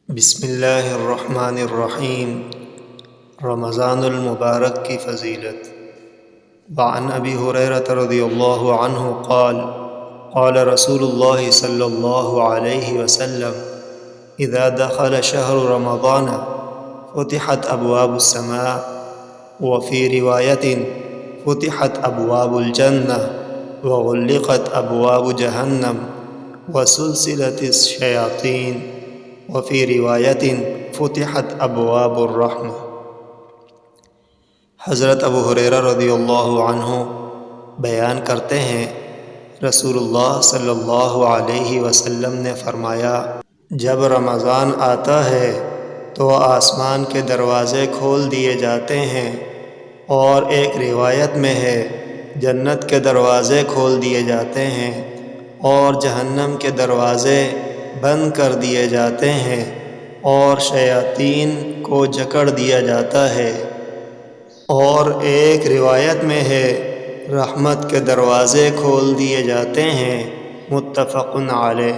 بسم اللہ الرحمن الرحیم۔ رمضان المبارک کی فضیلت۔ وعن ابی ہریرہ رضی اللہ عنہ قال قال رسول اللہ صلی اللہ علیہ وسلم اذا دخل شہر رمضان فتحت ابواب السماء وفی روایت فتحت ابواب الجنہ وغلقت ابواب جہنم وسلسلت الشیاطین وفی روایت فتحت ابواب الرحمہ۔ حضرت ابو ہریرہ رضی اللہ عنہ بیان کرتے ہیں، رسول اللہ صلی اللہ علیہ وسلم نے فرمایا، جب رمضان آتا ہے تو آسمان کے دروازے کھول دیے جاتے ہیں، اور ایک روایت میں ہے جنت کے دروازے کھول دیے جاتے ہیں اور جہنم کے دروازے بند کر دیے جاتے ہیں، اور شیاطین کو جکڑ دیا جاتا ہے، اور ایک روایت میں ہے رحمت کے دروازے کھول دیے جاتے ہیں۔ متفق علیہ۔